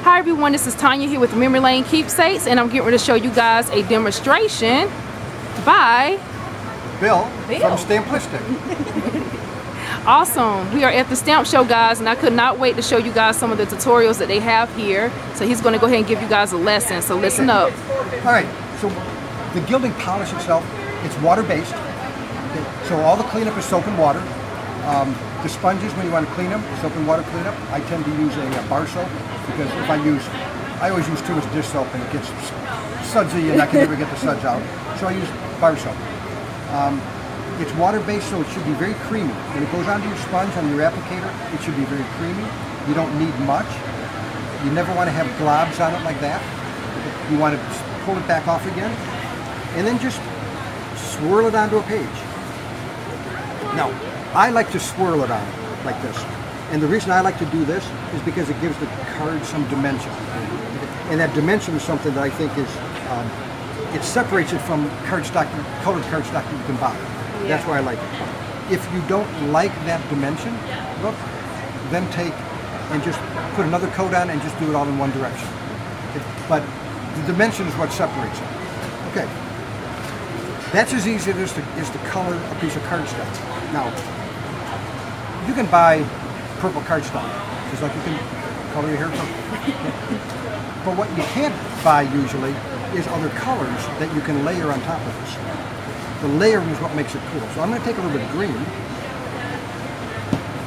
Hi everyone, this is Tonya here with Memory Lane Keepsakes, and I'm getting ready to show you guys a demonstration by Bill. From Stamplistic. Awesome. We are at the stamp show, guys, and I could not wait to show you guys some of the tutorials that they have here. So he's going to go ahead and give you guys a lesson, so listen up. Alright, so the gilding polish itself, it's water-based. Okay, so all the cleanup is soap and water. The sponges, when you want to clean them, soap and water cleanup, I tend to use a bar soap, because if I always use too much dish soap and it gets sudsy and I can never get the suds out. So I use bar soap. It's water-based, so it should be very creamy. When it goes onto your sponge, on your applicator, it should be very creamy. You don't need much. You never want to have globs on it like that. You want to pull it back off again, and then just swirl it onto a page. Now, I like to swirl it on like this. And the reason I like to do this is because it gives the card some dimension. And that dimension is something that I think is, it separates it from cardstock, colored cardstock that you can buy. Yeah. That's why I like it. If you don't like that dimension, look, then take and just put another coat on and just do it all in one direction. Okay? But the dimension is what separates it. Okay. That's as easy as to color a piece of cardstock. Now, you can buy purple cardstock, just like you can color your hair purple. But what you can't buy usually is other colors that you can layer on top of this. The layering is what makes it cool. So I'm going to take a little bit of green,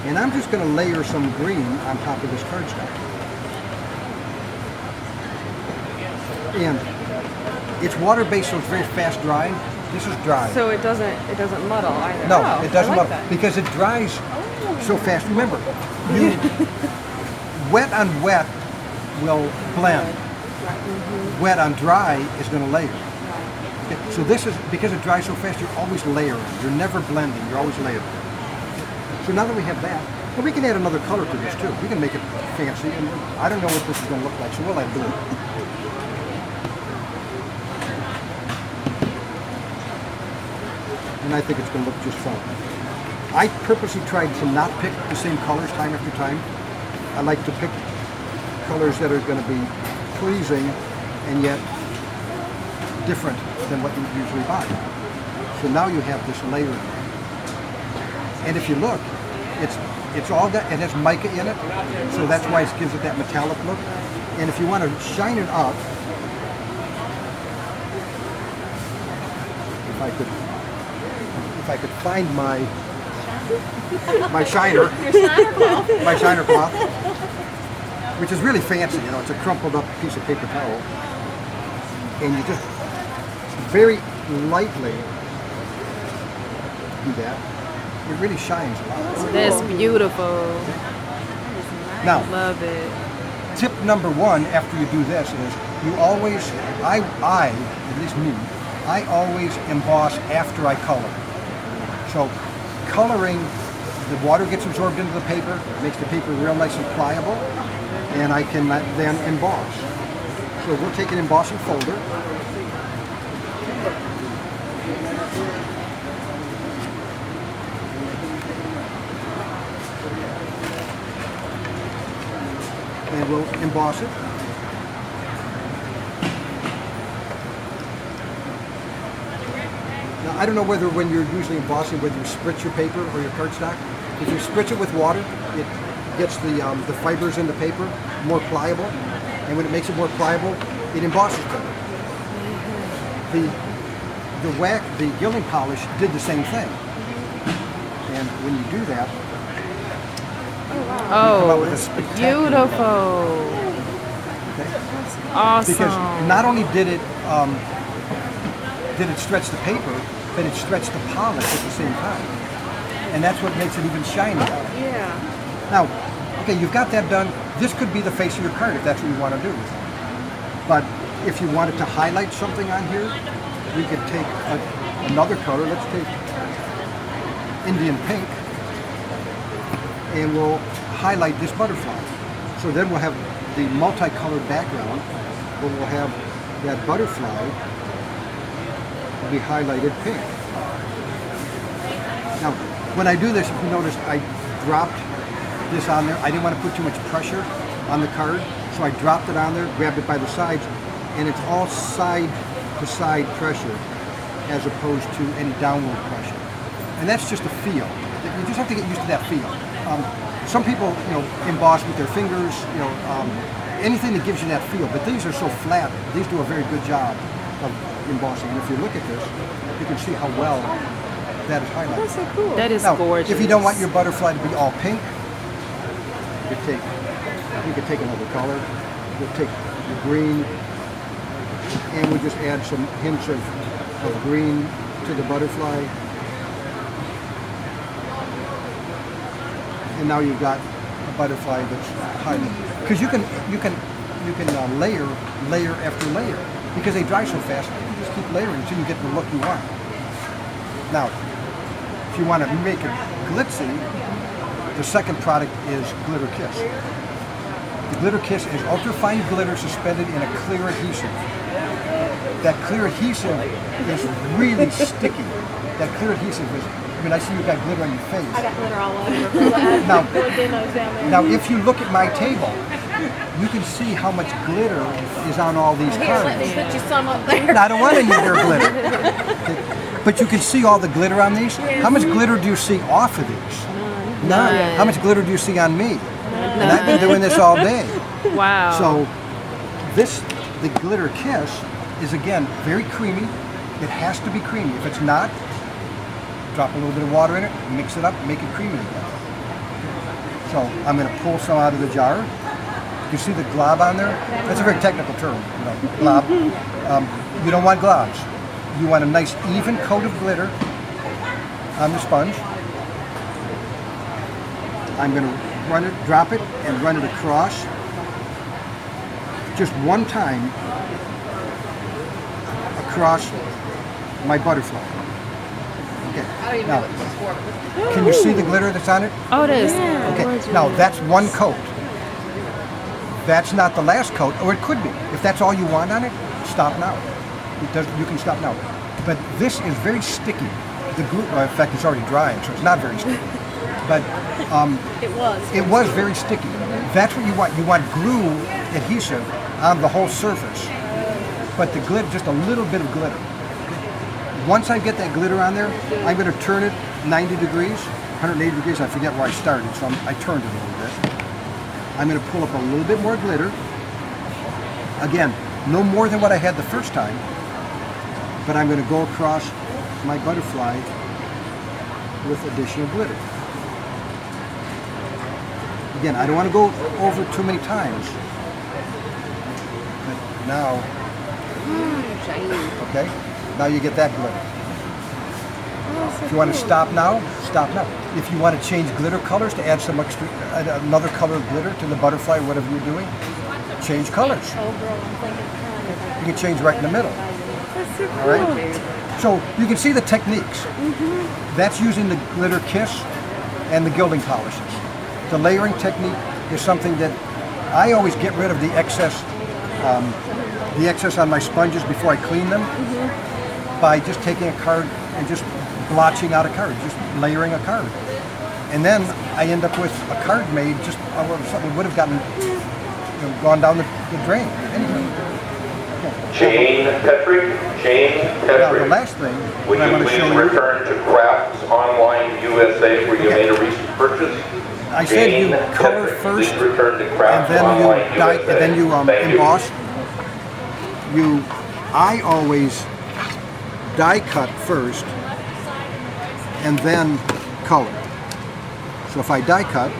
and I'm just going to layer some green on top of this cardstock. And it's water-based, so it's very fast drying. This is dry. So it doesn't muddle either. No, it doesn't muddle because it dries so fast. Remember, wet on wet will blend. Wet on dry is going to layer. Okay, so this is, because it dries so fast, you're always layering. You're never blending, you're always layering. So now that we have that, well, we can add another color to this too. We can make it fancy, and I don't know what this is going to look like, so we'll add blue. And I think it's going to look just fine. I purposely tried to not pick the same colors time after time. I like to pick colors that are going to be pleasing and yet different than what you usually buy. So now you have this layering. And if you look, it's all got, it has mica in it, so that's why it gives it that metallic look. And if you want to shine it up, if I could find my shiner, my shiner cloth, which is really fancy. You know, it's a crumpled up piece of paper towel, and you just very lightly do that. It really shines a lot. That's beautiful. Okay. Now, love it. Tip number one after you do this is you always, at least me, I always emboss after I color. So coloring, the water gets absorbed into the paper, makes the paper real nice and pliable, and I can then emboss. So we'll take an embossing folder, and we'll emboss it. I don't know whether when you're usually embossing, whether you spritz your paper or your cardstock. If you spritz it with water, it gets the fibers in the paper more pliable, and when it makes it more pliable, it embosses better. The gilding polish did the same thing, and when you do that, oh, it's beautiful. Okay? Awesome. Because not only did it stretch the paper, but it stretched the polish at the same time. And that's what makes it even shinier. Yeah. Now, okay, you've got that done. This could be the face of your card if that's what you want to do. But if you wanted to highlight something on here, we could take another color. Let's take Indian pink, and we'll highlight this butterfly. So then we'll have the multicolored background, but we'll have that butterfly be highlighted pink. Now, when I do this, if you notice, I dropped this on there. I didn't want to put too much pressure on the card, So I dropped it on there, grabbed it by the sides, and it's all side to side pressure as opposed to any downward pressure. And that's just a feel. You just have to get used to that feel. Some people, emboss with their fingers, anything that gives you that feel. But these are so flat. These do a very good job of embossing. And if you look at this, you can see how well that is highlighted. That's so cool. That is Now, gorgeous. if you don't want your butterfly to be all pink, you could take another color. We'll take the green, and we'll just add some hints of green to the butterfly. And now you've got a butterfly that's highlighted. Because you can layer after layer. Because they dry so fast, you just keep layering until you get the look you want. Now, if you want to make it glitzy, the second product is Glitter Kiss. The Glitter Kiss is ultrafine glitter suspended in a clear adhesive. That clear adhesive is really sticky. That clear adhesive is, I see you got glitter on your face. I got glitter all over. Now, if you look at my table, you can see how much glitter is on all these cards. Let me put you some up there. I don't want any of your glitter. But you can see all the glitter on these. How much glitter do you see off of these? None. How much glitter do you see on me? And I've been doing this all day. Wow. So the Glitter Kiss is, again, very creamy. It has to be creamy. If it's not, drop a little bit of water in it, mix it up, make it creamy again. So I'm going to pull some out of the jar. You see the glob on there? That's a very technical term, glob. You don't want globs. You want a nice even coat of glitter on the sponge. I'm going to drop it and run it across just one time across my butterfly. Okay. Now, can you see the glitter that's on it? Oh, it is. Okay. Now that's one coat. That's not the last coat, or it could be. If that's all you want on it, stop now. You can stop now. But this is very sticky. The glue, well, in fact, it's already drying, so it's not very sticky. But it was very sticky. That's what you want. You want glue adhesive on the whole surface, but the glitter, just a little bit of glitter. Once I get that glitter on there, I'm going to turn it 90 degrees, 180 degrees. I forget where I started, so I turned it a little bit. I'm going to pull up a little bit more glitter. Again, no more than what I had the first time, but I'm going to go across my butterfly with additional glitter. Again, I don't want to go over too many times. But now, okay, now you get that glitter. If you want to stop now, stop now. If you want to change glitter colors to add some extra, another color of glitter to the butterfly, whatever you're doing, change colors. You can change right in the middle. All right. So you can see the techniques. That's using the Glitter Kiss and the gilding polishes. The layering technique is something that I always get rid of the excess on my sponges before I clean them by just taking a card and just blotching out a card, just layering a card. And then I end up with a card made just out of something that would have gone down the drain. Anyway. Jane Petrick. Now the last thing Would that I you want to please show you, return to Crafts Online USA where you made a recent purchase? I said you Jane color Petrick, first, please return to and Crafts then you Online dye, USA. and then you Thank emboss. I always die cut first, and then color. So if I die cut,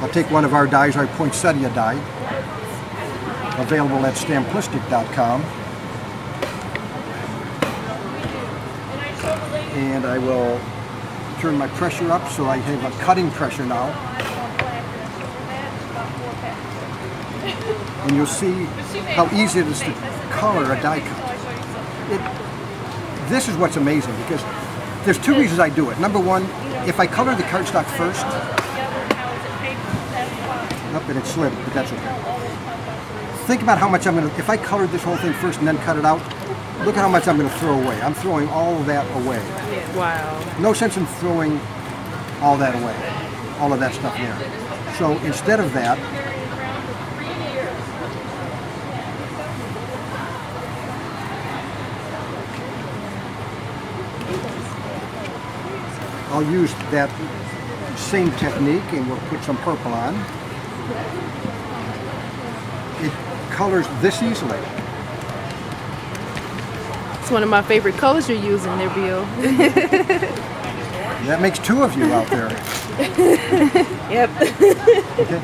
I'll take one of our dyes, our poinsettia dye, available at Stamplistic.com, and I will turn my pressure up so I have a cutting pressure now. And you'll see how easy it is to color a die cut. This is what's amazing, because there's two reasons I do it. Number one, if I color the cardstock first, and it slid, but that's okay. Think about how much I'm going to, if I colored this whole thing first and then cut it out, look at how much I'm going to throw away. I'm throwing all of that away. Wow. No sense in throwing all that away, all of that stuff there. So instead of that, I'll use that same technique, and we'll put some purple on. It colors this easily. It's one of my favorite colors you're using there, Bill. That makes two of you out there. Yep. Okay.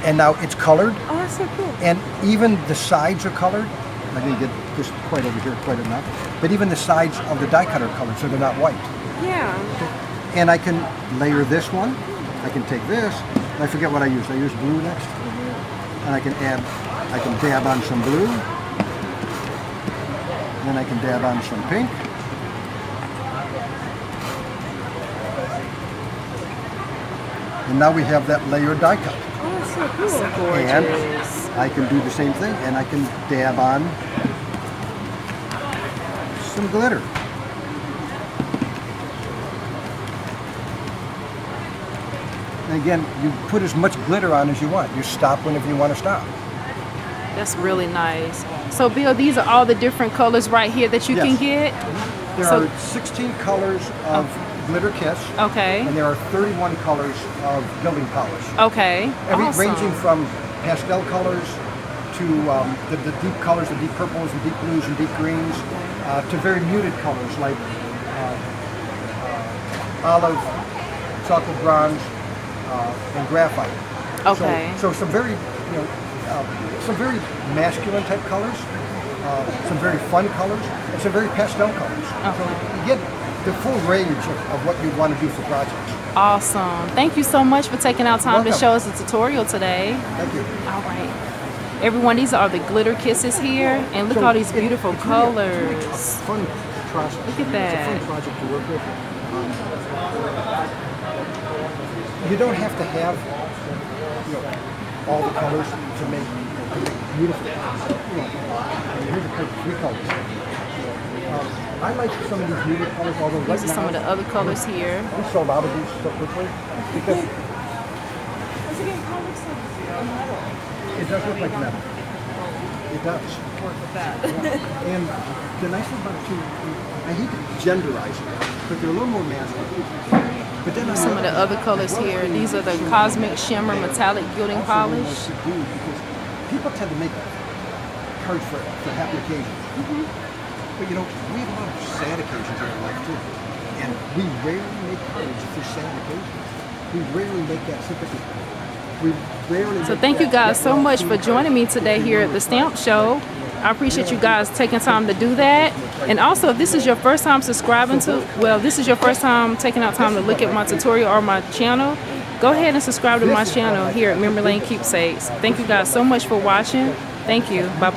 And now it's colored, Oh, that's so cool. and even the sides are colored. I didn't get this quite over here quite enough, but even the sides of the die cut are colored, so they're not white. Yeah. And I can layer this one. I can take this. And I forget what I used. I used blue next, and I can dab on some blue. Then I can dab on some pink. And now we have that layered die cut. Oh, that's so cool. Gorgeous. And I can do the same thing, and I can dab on some glitter. And again, you put as much glitter on as you want. You stop whenever you want to stop. That's really nice. So, Bill, these are all the different colors right here that you Yes. can get? There So- are 16 colors of glitter kiss, Okay. and there are 31 colors of gilding polish. Okay. Awesome. Ranging from pastel colors to the deep colors, the deep purples and deep blues and deep greens, to very muted colors like olive, chocolate bronze, and graphite. Okay. So some very, some very masculine type colors, some very fun colors, and some very pastel colors. So you get the full range of what you want to do for projects. Awesome. Thank you so much for taking out time to Welcome. show us a tutorial today. Thank you. All right. Everyone, these are the glitter kisses here, and look at all these beautiful It's really colors. a fun process. Look at that. It's a fun project to work with. You don't have to have all the colors to make beautiful. Here's a couple, 3 colors. I like some of these muted colors, although right These are some of the other colors here. we sold out of these so quickly because it does look like metal. It does. Work with that. And the nice thing about it too, I hate to genderize it, but they're a little more masculine. But then Some of the other colors here. These are the Cosmic Shimmer Metallic Gilding Polish. Because people tend to make cards for happy occasions. But we have a lot of sad occasions in our life too. And we rarely make cards for sad occasions. We rarely make that sympathy. We rarely So make thank you that guys so much for well-themed joining me today here at the Stamp Show. I appreciate you guys taking time to do that. And also, if this is your first time subscribing to, this is your first time taking out time to look at my tutorial or my channel, go ahead and subscribe to my channel here at Memory Lane Keepsakes. Thank you guys so much for watching. Thank you. Bye-bye.